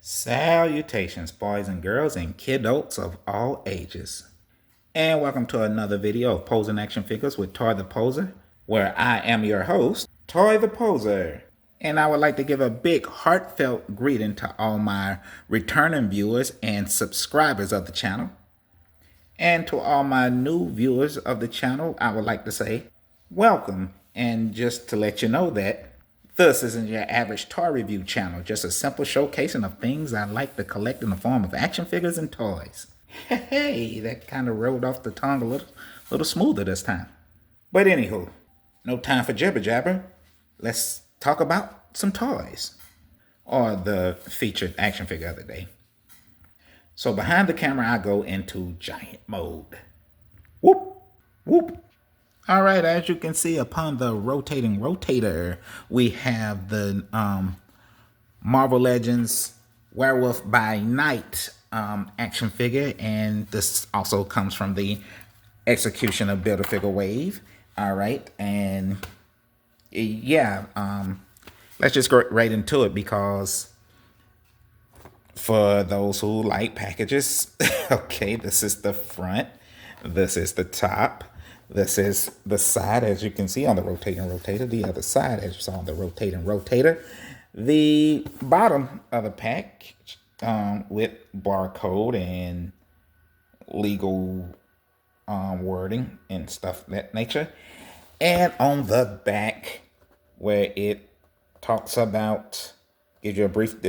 Salutations, boys and girls, and kidults of all ages. And welcome to another video of Posing Action Figures with Toy the Poser, where I am your host, Toy the Poser. And I would like to give a big heartfelt greeting to all my returning viewers and subscribers of the channel. And to all my new viewers of the channel, I would like to say welcome. And just to let you know that this isn't your average toy review channel, just a simple showcasing of things I like to collect in the form of action figures and toys. Hey, that kind of rolled off the tongue a little smoother this time. But anywho, no time for jibber jabber. Let's talk about some toys, or the featured action figure of the day. So behind the camera, I go into giant mode. Whoop, whoop. All right, as you can see upon the rotating rotator, we have the Marvel Legends Werewolf by Night action figure, and this also comes from the execution of Build-A-Figure Wave. All right, and yeah, let's just go right into it, because for those who like packages, okay, this is the front, this is the top, this is the side, as you can see on the rotating rotator, the other side, as you saw on the rotating rotator, the bottom of the pack with barcode and legal wording and stuff of that nature, and on the back where it talks about, gives you a brief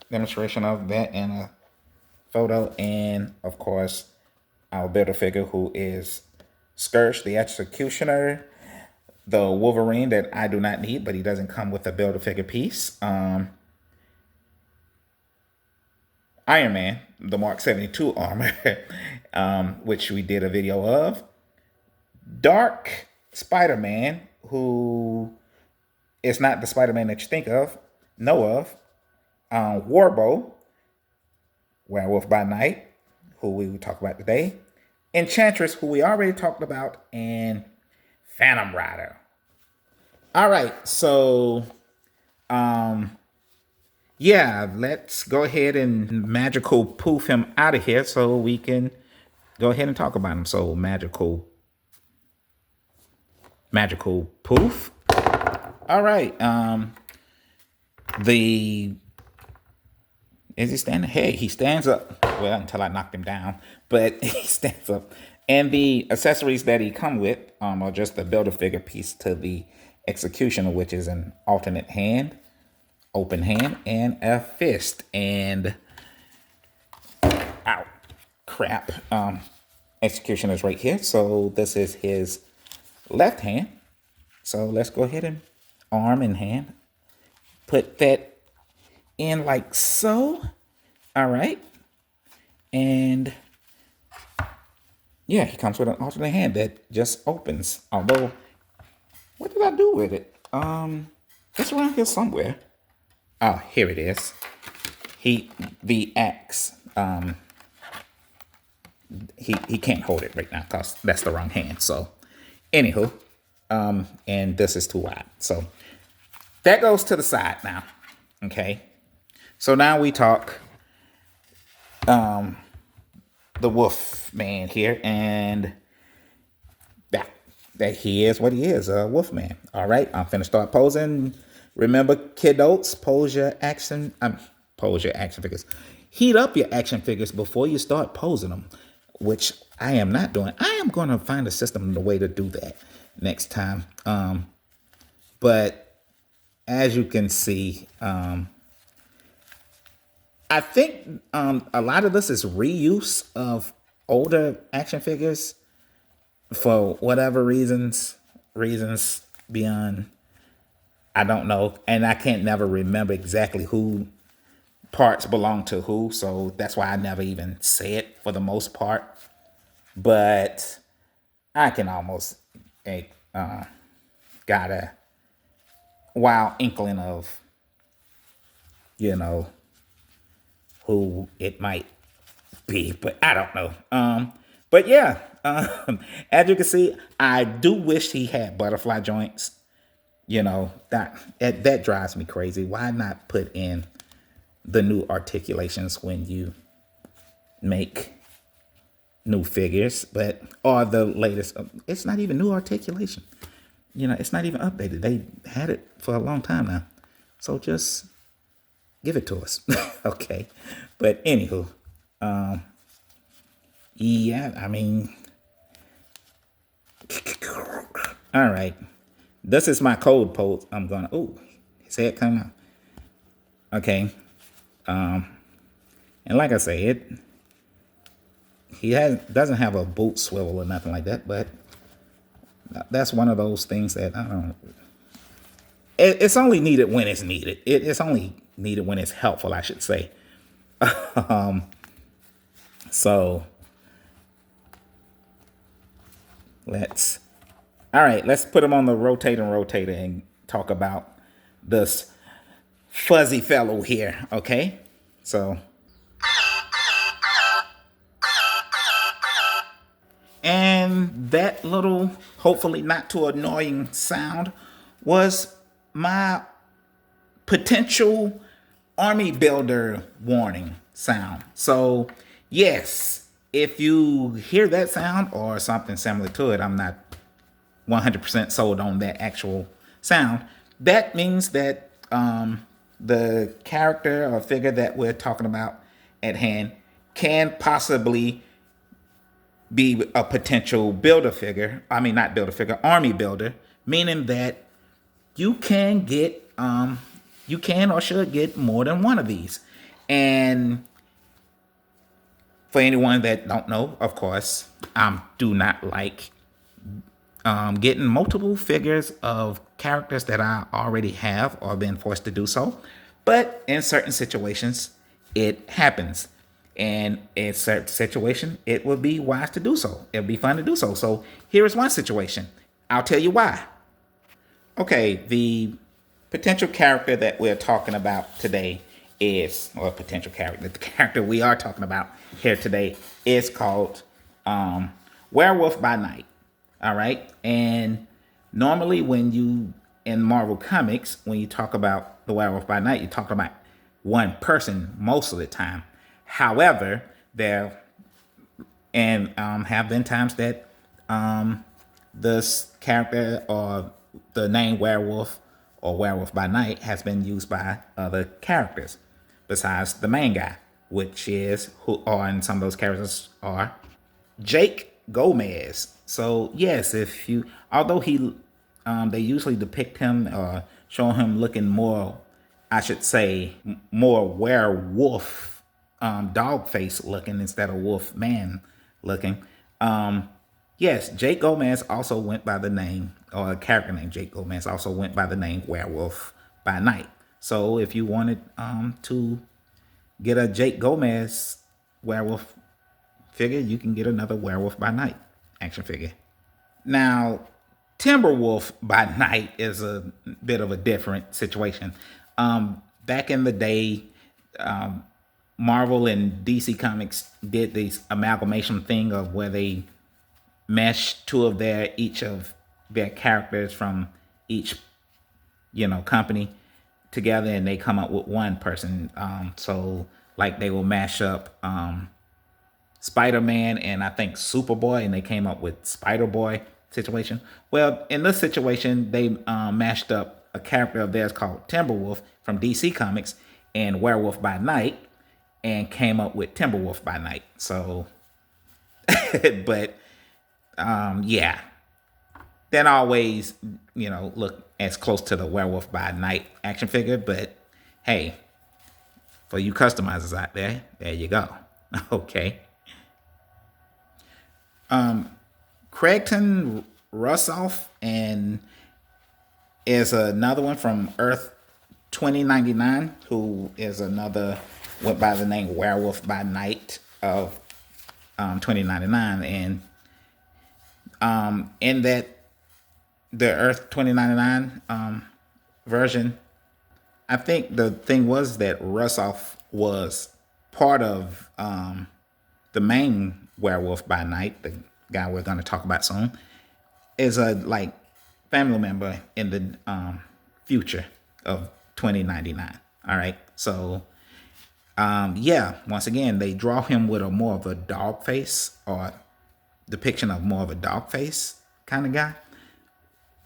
demonstration of that and a photo, and of course our Build-A-Figure, who is Scourge the Executioner, the Wolverine that I do not need, but he doesn't come with a Build-A-Figure piece, Iron Man, the Mark 72 armor, which we did a video of, Dark Spider-Man, who is not the Spider-Man that you know of, Warbo, Werewolf by Night, who we will talk about today, Enchantress, who we already talked about, and Phantom Rider. All right, so yeah, let's go ahead and magical poof him out of here so we can go ahead and talk about him. So magical poof. All right, is he standing? Hey, he stands up. Well, until I knocked him down, but he stands up. And the accessories that he come with are just the Build-A-Figure piece to the Executioner, which is an alternate hand, open hand, and a fist. And ow, crap. Executioner is right here. So this is his left hand. So let's go ahead and arm and hand. Put that in like so. All right. And yeah, he comes with an alternate hand that just opens. Although, what did I do with it? It's around here somewhere. Oh, here it is. The axe. He can't hold it right now because that's the wrong hand. So, anywho, and this is too wide. So that goes to the side now. Okay. So now we talk the Wolf Man here, and that he is what he is, a Wolf Man. All right, I'm finna start posing. Remember, kidults, pose your action figures. Heat up your action figures before you start posing them, which I am not doing. I am going to find a system and a way to do that next time. But as you can see, I think a lot of this is reuse of older action figures for whatever reasons beyond, I don't know. And I can't never remember exactly who parts belong to who. So that's why I never even say it for the most part. But I can almost got a wild inkling of, who it might be, but I don't know. But yeah, as you can see, I do wish he had butterfly joints. That drives me crazy. Why not put in the new articulations when you make new figures, but or the latest. It's not even new articulation. It's not even updated. They had it for a long time now. So just give it to us. Okay. But anywho, yeah, I mean, all right. This is my code pose. I'm gonna, his head come out. Okay. And like I say, doesn't have a boot swivel or nothing like that, but that's one of those things that I don't. It's only needed when it's needed. It's only needed when it's helpful, I should say. So let's put them on the rotator and talk about this fuzzy fellow here. Okay, so. And that little, hopefully not too annoying sound was my potential army builder warning sound. So yes, if you hear that sound or something similar to it, I'm not 100% sold on that actual sound. That means that the character or figure that we're talking about at hand can possibly be a potential builder figure. I mean, not builder figure, army builder, meaning that you can get, you can or should get more than one of these. And for anyone that don't know, of course, I do not like getting multiple figures of characters that I already have or been forced to do so. But in certain situations, it happens. And in certain situation, it would be wise to do so. It'll be fun to do so. So here is one situation. I'll tell you why. Okay, the potential character that we're talking about today is, or potential character, the character we are talking about here today is called Werewolf by Night. All right. And normally when you, in Marvel Comics, when you talk about the Werewolf by Night, you talk about one person most of the time. However, there have been times that this character or the name Werewolf or Werewolf by Night has been used by other characters besides the main guy, which is and some of those characters are Jake Gomez. So yes, although they usually depict him or show him looking more, I should say, more werewolf, dog face looking instead of wolf man looking. Yes, Jake Gomez also went by the name, or a character named Jake Gomez also went by the name Werewolf by Night. So if you wanted to get a Jake Gomez werewolf figure, you can get another Werewolf by Night action figure. Now, Timberwolf by Night is a bit of a different situation. Back in the day, Marvel and DC Comics did this amalgamation thing of where they meshed each of their characters from each, company together, and they come up with one person. So like they will mash up Spider-Man and I think Superboy, and they came up with Spider-Boy situation. Well, in this situation, they mashed up a character of theirs called Timberwolf from DC Comics and Werewolf by Night, and came up with Timberwolf by Night. So, but yeah, that always look as close to the Werewolf by Night action figure. But hey, for you customizers out there, there you go. Okay. Craigton Russoff and is another one from Earth 2099, who is another, went by the name Werewolf by Night of 2099. And in that, the Earth 2099 version, I think the thing was that Russoff was part of the main Werewolf by Night, the guy we're going to talk about soon, is a family member in the future of 2099. All right, so Yeah, once again, they draw him with a more of a dog face, or depiction of more of a dog face kind of guy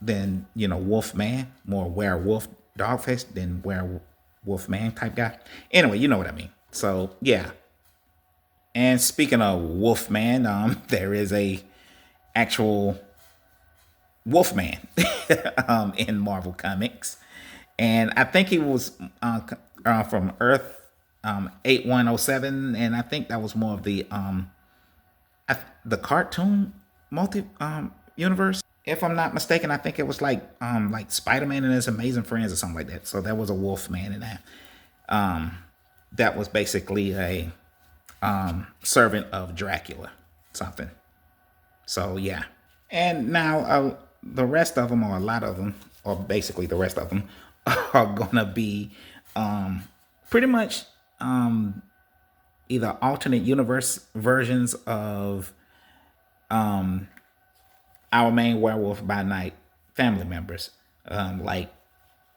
than, Wolf Man, more werewolf dog face than werewolf man type guy. Anyway, you know what I mean. So yeah. And speaking of Wolf Man, there is a actual Wolfman in Marvel Comics, and I think he was from Earth 8107, and I think that was more of the cartoon multi universe. If I'm not mistaken, I think it was like Spider-Man and his Amazing Friends or something like that. So there was a Wolfman in that. That was basically a servant of Dracula, something. So yeah. And now the rest of them, or a lot of them, or basically the rest of them, are gonna be pretty much either alternate universe versions of our main Werewolf by Night family members, like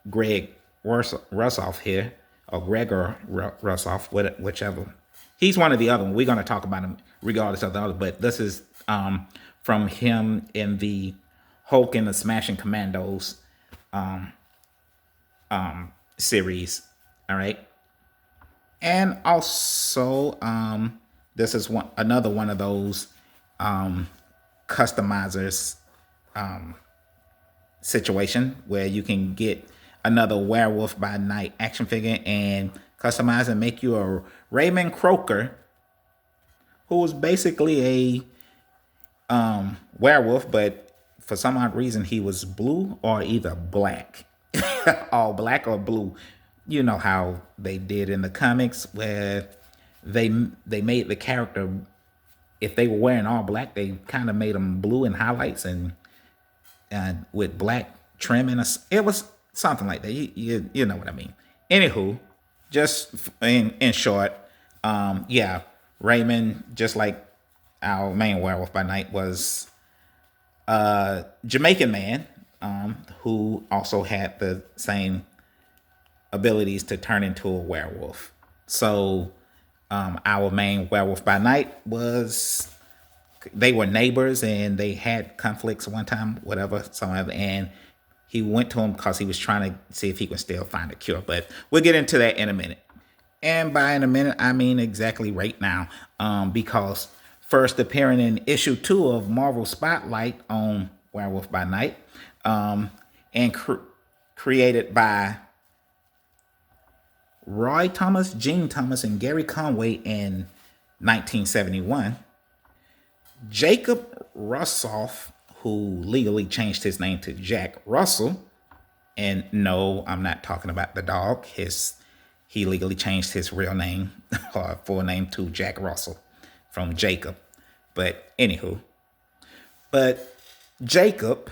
Greg Russoff here, or Gregor Russoff, whichever. He's one of the other. We're going to talk about him regardless of the other, but this is from him in the Hulk and the Smashing Commandos series. All right. And also, this is another one of those customizers situation where you can get another Werewolf by Night action figure and customize and make you a Raymond Croker, who was basically a werewolf, but for some odd reason he was blue or either black, all black or blue. You know how they did in the comics where they made the character, if they were wearing all black, they kind of made them blue in highlights and with black trim, and it was something like that. You know what I mean. Anywho, just in short, yeah, Raymond, just like our main Werewolf by Night, was a Jamaican man who also had the same abilities to turn into a werewolf. So our main Werewolf by Night they were neighbors and they had conflicts one time, whatever, and he went to him because he was trying to see if he could still find a cure. But we'll get into that in a minute. And by in a minute, I mean exactly right now, because first appearing in issue 2 of Marvel Spotlight on Werewolf by Night, and created by Roy Thomas, Gene Thomas, and Gary Conway in 1971. Jacob Russoff, who legally changed his name to Jack Russell, and no, I'm not talking about the dog. He legally changed his real name or full name to Jack Russell from Jacob. But anywho, Jacob,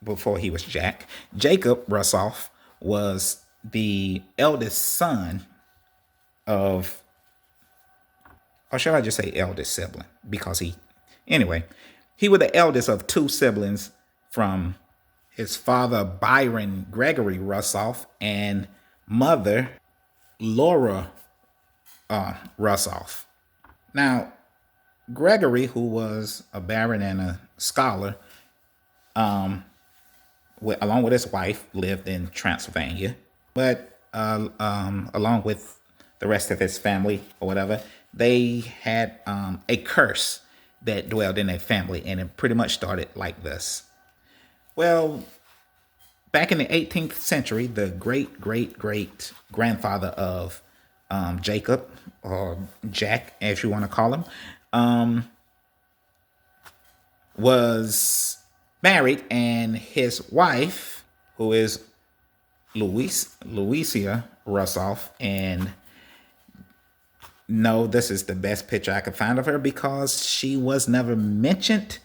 before he was Jack, Jacob Russoff was the eldest son of, or should I just say eldest sibling? Because he was the eldest of 2 siblings from his father, Byron Gregory Russoff, and mother, Laura Russoff. Now, Gregory, who was a baron and a scholar, along with his wife, lived in Transylvania. But along with the rest of his family or whatever, they had a curse that dwelled in their family, and it pretty much started like this. Well, back in the 18th century, the great grandfather of Jacob, or Jack, as you want to call him, was married, and his wife, who is Louisa Russoff, and no, this is the best picture I could find of her because she was never mentioned.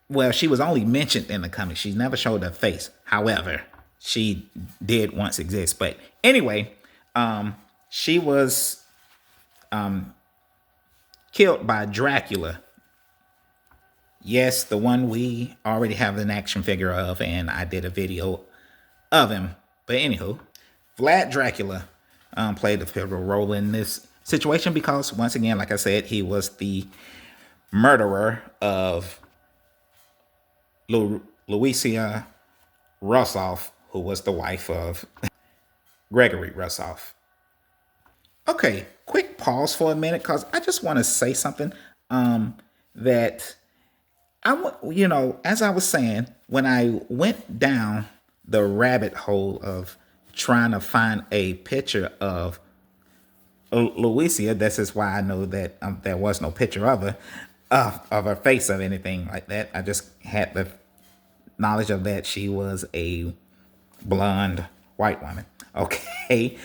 Well, she was only mentioned in the comics. She never showed her face. However, she did once exist. But anyway, she was killed by Dracula. Yes, the one we already have an action figure of, and I did a video of him. But anywho, Vlad Dracula played the pivotal role in this situation because, once again, like I said, he was the murderer of Louisa Russoff, who was the wife of Gregory Russoff. Okay, quick pause for a minute because I just want to say something that as I was saying, when I went down the rabbit hole of trying to find a picture of Louisa, this is why I know that there was no picture of her face or anything like that. I just had the knowledge of that she was a blonde white woman. Okay.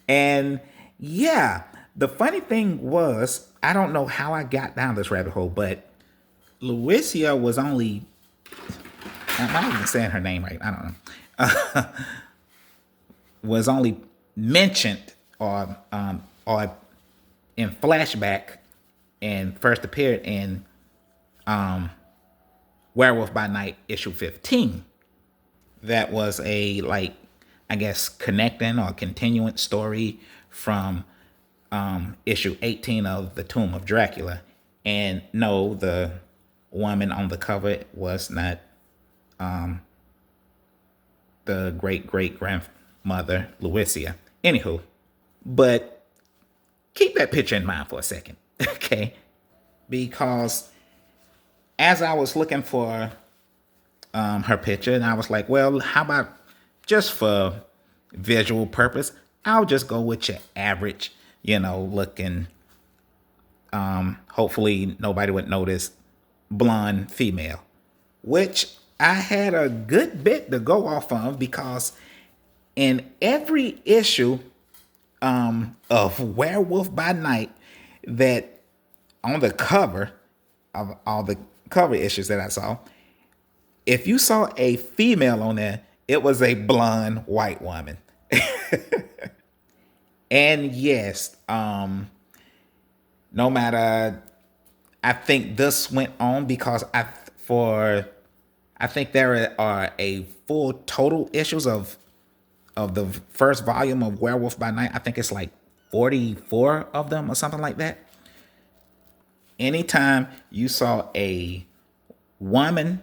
And yeah, the funny thing was, I don't know how I got down this rabbit hole, but Louisa was only, I'm not even saying her name right, I don't know, was only mentioned or in flashback and first appeared in Werewolf by Night issue 15. That was a, like, I guess, connecting or continuing story from issue 18 of The Tomb of Dracula. And no, the woman on the cover was not the great-great-grandmother Louisa. Anywho, but keep that picture in mind for a second, okay? Because as I was looking for her picture, and I was like, well, how about just for visual purpose, I'll just go with your average, looking, hopefully nobody would notice, blonde female, which I had a good bit to go off of because in every issue of Werewolf by Night, that on the cover of all the cover issues that I saw, if you saw a female on there, it was a blonde white woman. And yes, no matter, I think this went on because I think there are a full total issues of the first volume of Werewolf by Night. I think it's like 44 of them or something like that. Anytime you saw a woman,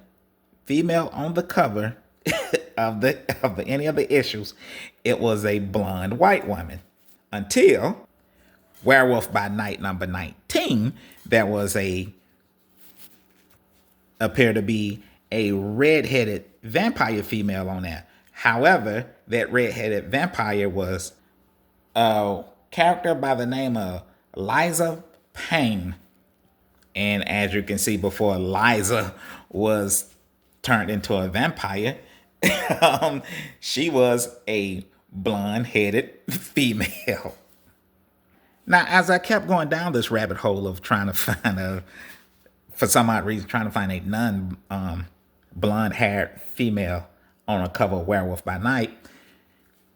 female on the cover of any of the issues, it was a blonde white woman. Until Werewolf by Night number 19, there was appeared to be a red-headed vampire female on there. However, that red-headed vampire was a character by the name of Liza Payne. And as you can see, before Liza was turned into a vampire, she was a blonde-headed female. Now, as I kept going down this rabbit hole of trying to find for some odd reason, trying to find a blonde-haired female on a cover of Werewolf by Night,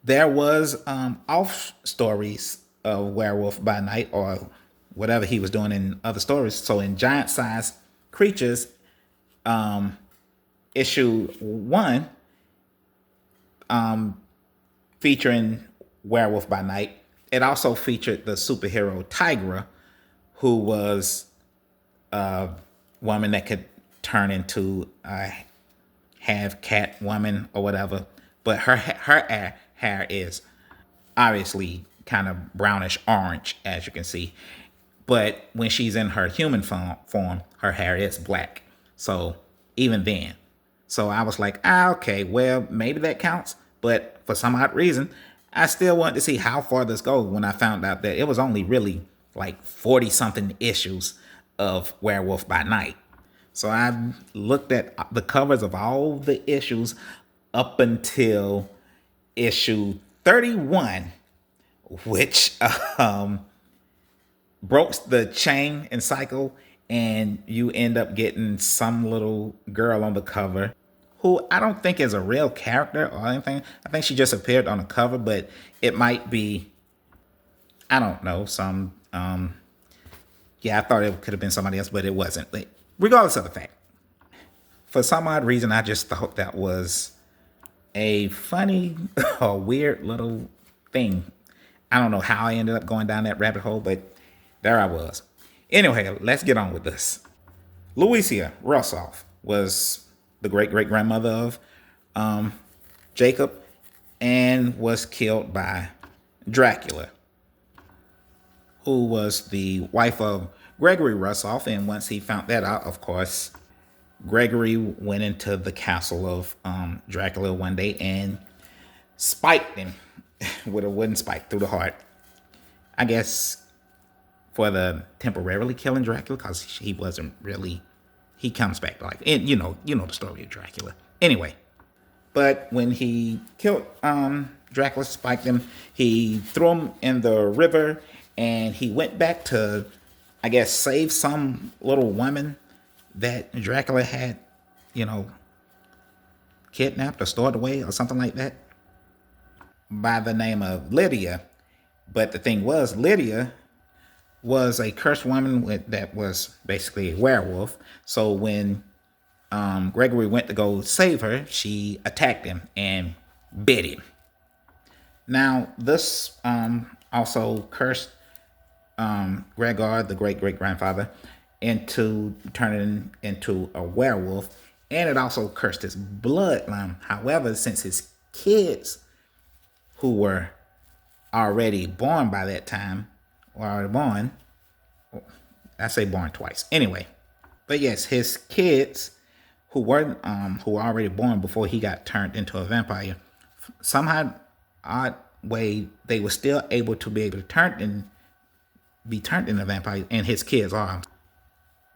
there was off stories of Werewolf by Night or whatever he was doing in other stories. So in Giant Size Creatures, issue 1, featuring Werewolf by Night, it also featured the superhero Tigra, who was a woman that could turn into a half cat woman or whatever. But her hair is obviously kind of brownish orange, as you can see. But when she's in her human form, her hair is black. So even then. So I was like, okay, well, maybe that counts. But for some odd reason, I still wanted to see how far this goes when I found out that it was only really like 40-something issues of Werewolf by Night. So I looked at the covers of all the issues up until issue 31, which broke the chain and cycle, and you end up getting some little girl on the cover who I don't think is a real character or anything. I think she just appeared on the cover, but it might be, I don't know, some, I thought it could have been somebody else, but it wasn't. But regardless of the fact, for some odd reason, I just thought that was a funny or weird little thing. I don't know how I ended up going down that rabbit hole, but there I was. Anyway, let's get on with this. Louisa Rossoff was the great great grandmother of Jacob and was killed by Dracula, who was the wife of Gregory Rossoff. And once he found that out, of course, Gregory went into the castle of Dracula one day and spiked him with a wooden spike through the heart. I guess for the temporarily killing Dracula, because he wasn't really, he comes back to life. And you know the story of Dracula. Anyway, but when he killed Dracula, spiked him, he threw him in the river, and he went back to, I guess, save some little woman that Dracula had, kidnapped or stored away or something like that, by the name of Lydia. But the thing was, Lydia was a cursed woman that was basically a werewolf. So when Gregory went to go save her, she attacked him and bit him. Now, this also cursed Gregor, the great-great-grandfather, into turning into a werewolf, and it also cursed his bloodline. However, since his kids, who were already born by that time, were already born, I say born twice. Anyway, but yes, his kids who were already born before he got turned into a vampire, somehow odd way they were still able to be be turned into a vampire, and his kids are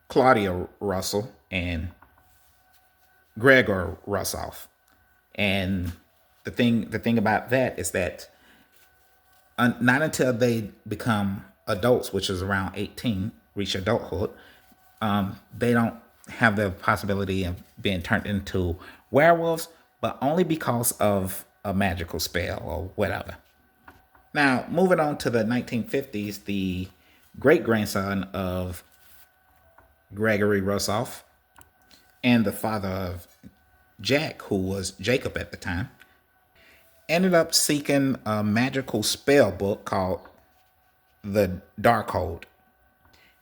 Claudia Russell and Gregor Rossoff. And the thing about that is that not until they become adults, which is around 18, reach adulthood, they don't have the possibility of being turned into werewolves, but only because of a magical spell or whatever. Now, moving on to the 1950s, the great-grandson of Gregory Rossoff and the father of Jack, who was Jacob at the time, ended up seeking a magical spell book called the Darkhold.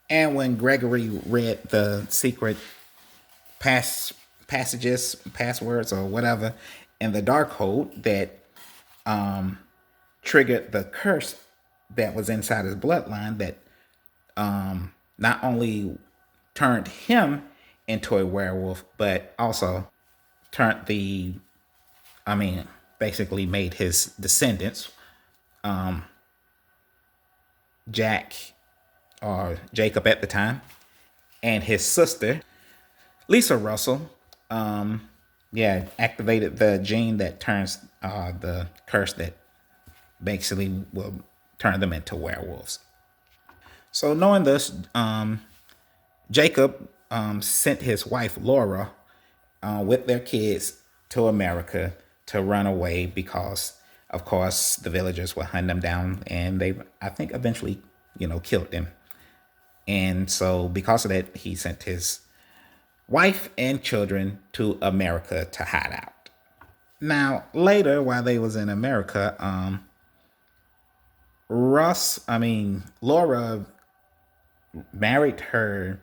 And when Gregory read the secret passages, passwords, or whatever in the Darkhold that triggered the curse that was inside his bloodline, that not only turned him into a werewolf, but also turned basically made his descendants, Jack, or Jacob at the time, and his sister, Lisa Russell, activated the gene that turns the curse that basically will turn them into werewolves. So knowing this, Jacob sent his wife Laura with their kids to America to run away because, of course, the villagers were hunting them down, and they, I think, eventually, killed them. And so because of that, he sent his wife and children to America to hide out. Now, later, while they was in America, Laura remarried her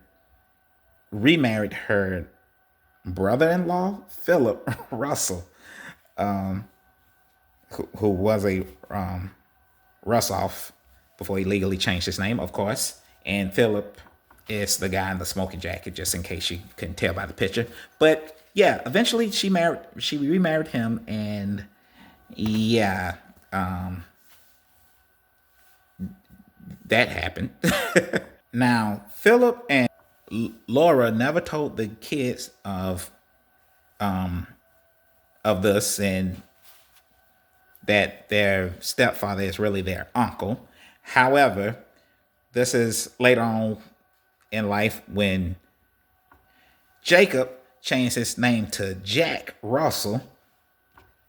brother-in-law, Philip Russell, who was a Russoff before he legally changed his name, of course. And Philip is the guy in the smoking jacket, just in case you couldn't tell by the picture. But yeah, eventually she remarried him, and that happened. Now, Philip and Laura never told the kids of this, and that their stepfather is really their uncle. However, this is later on in life when Jacob changed his name to Jack Russell,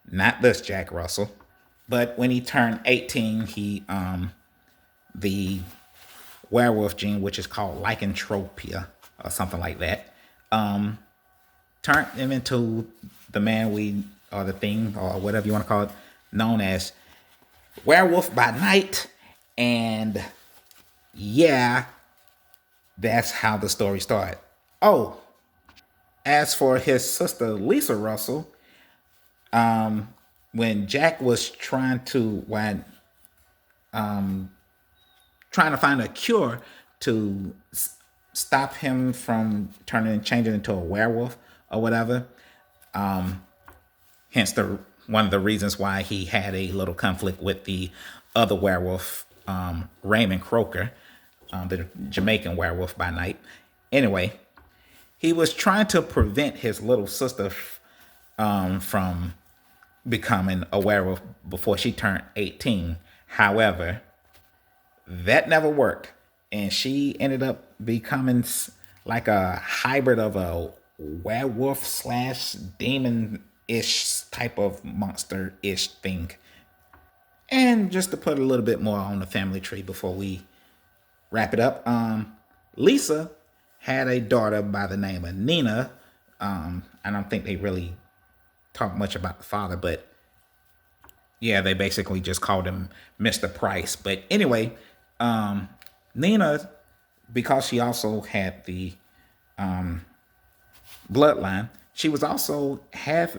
not this Jack Russell, but when he turned 18, he the werewolf gene, which is called lycanthropia or something like that, turned him into the man or the thing, or whatever you want to call it, known as Werewolf by Night. And yeah, that's how the story started. Oh, as for his sister Lisa Russell, when Jack was trying to find a cure to stop him from changing into a werewolf or whatever. Hence the one of the reasons why he had a little conflict with the other werewolf, Raymond Croker, the Jamaican werewolf by night. Anyway, he was trying to prevent his little sister from becoming a werewolf before she turned 18. However, that never worked. And she ended up becoming like a hybrid of a werewolf slash demon ish type of monster ish thing. And just to put a little bit more on the family tree before we wrap it up, Lisa had a daughter by the name of Nina. I don't think they really talk much about the father, but yeah, they basically just called him Mr. Price. But anyway, Nina, because she also had the bloodline, she was also half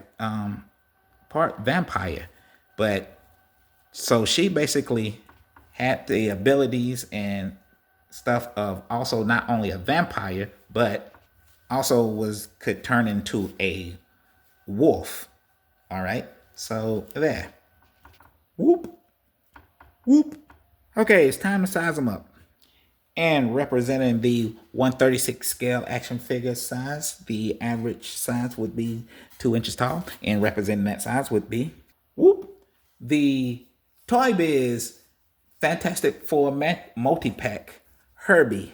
part vampire. But so she basically had the abilities and stuff of also not only a vampire, but also could turn into a wolf. All right. So there. Whoop. Whoop. Okay, it's time to size them up. And representing the 136 scale action figure size, the average size would be 2 inches tall. And representing that size would be, whoop, the Toy Biz Fantastic Four multi-pack Herbie.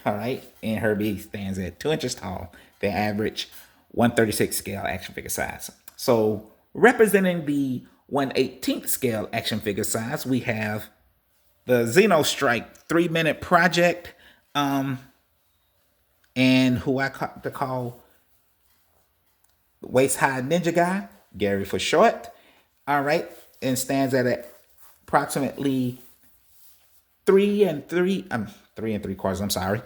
All right. And Herbie stands at 2 inches tall, the average 136 scale action figure size. So representing the 1/18th scale action figure size, we have the Xeno Strike 3-minute project, and who I call Waist High Ninja Guy, Gary for short. All right, and stands at approximately 3 3/4. I'm sorry.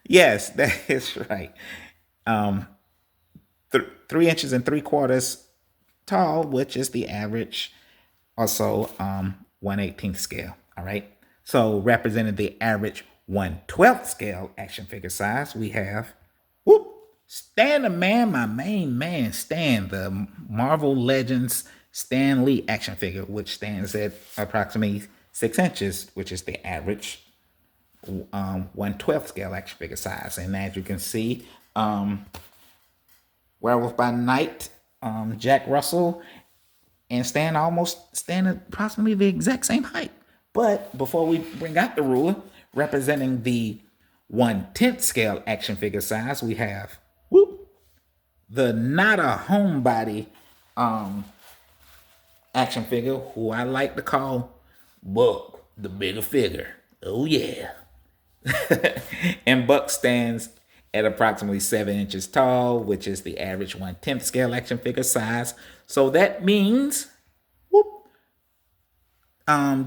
Yes, that is right. 3 inches and 3/4 tall, which is the average. Also, 1/18th scale. All right. So representing the average 1/12th scale action figure size, we have whoop, Stan the Man, my main man, Stan, the Marvel Legends Stan Lee action figure, which stands at approximately 6 inches, which is the average 1/12th scale action figure size. And as you can see, Werewolf by Night, Jack Russell, and stand approximately the exact same height. But before we bring out the ruler, representing the 1/10th scale action figure size, we have whoop, the not a homebody action figure, who I like to call Buck, the bigger figure. Oh yeah. And Buck stands at approximately 7 inches tall, which is the average 1/10th scale action figure size. So that means, whoop,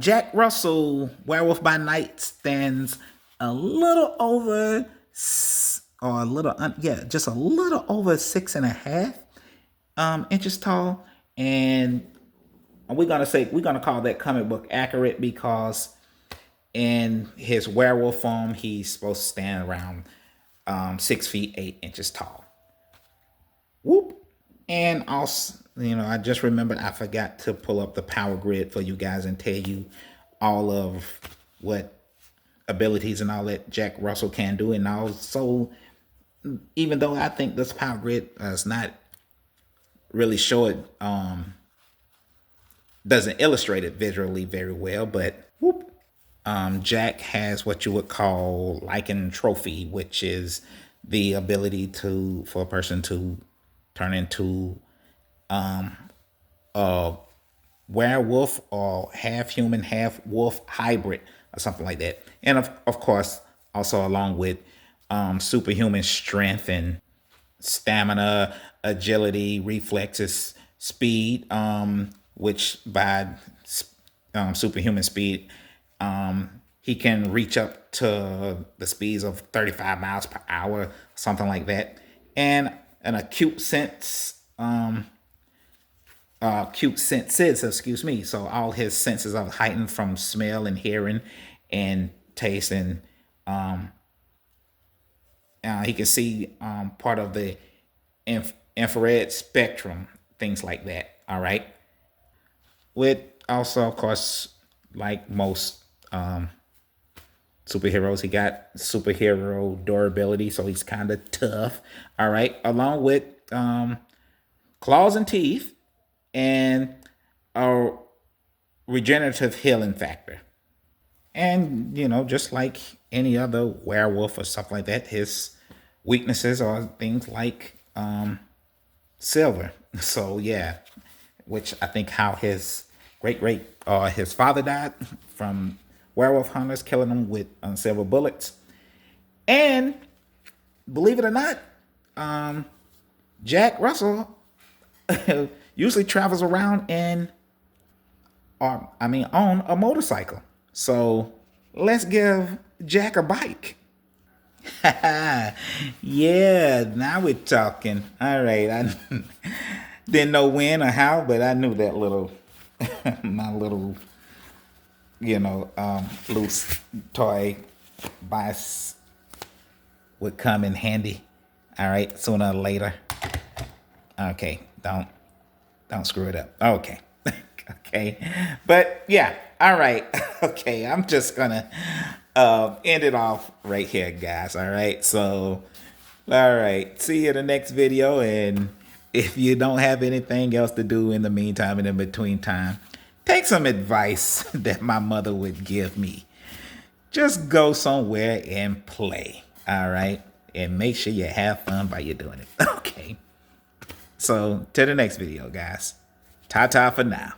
Jack Russell, Werewolf by Night, stands a little over, or a little, just a little over 6.5 inches tall. And we're gonna call that comic book accurate, because in his werewolf form, he's supposed to stand around 6 feet 8 inches tall. Whoop. And also, I just remembered I forgot to pull up the power grid for you guys and tell you all of what abilities and all that Jack Russell can do. And also, even though I think this power grid does not really show it, doesn't illustrate it visually very well, but whoop. Jack has what you would call lycanthropy, which is the ability for a person to turn into a werewolf or half human, half wolf hybrid or something like that. And of course, also along with superhuman strength and stamina, agility, reflexes, speed, which by superhuman speed, He can reach up to the speeds of 35 miles per hour, something like that. And an acute sense, acute senses, excuse me. So all his senses are heightened from smell and hearing and taste, and he can see part of the infrared spectrum, things like that. All right. With also, of course, like most superheroes, he got superhero durability, so he's kind of tough. All right. Along with claws and teeth and a regenerative healing factor. And, just like any other werewolf or stuff like that, his weaknesses are things like silver. So, yeah, which I think how his his father died from werewolf hunters killing him with silver bullets. And believe it or not, Jack Russell usually travels around on a motorcycle. So let's give Jack a bike. Yeah, now we're talking. All right, I didn't know when or how, but I knew that little, my little, loose toy bice would come in handy. All right, sooner or later. Okay, don't screw it up. Okay. Okay. But yeah, all right. Okay, I'm just gonna end it off right here, guys. All right. So all right. See you in the next video. And if you don't have anything else to do in the meantime and in between time, take some advice that my mother would give me. Just go somewhere and play. All right. And make sure you have fun while you're doing it. Okay. So, to the next video, guys. Ta-ta for now.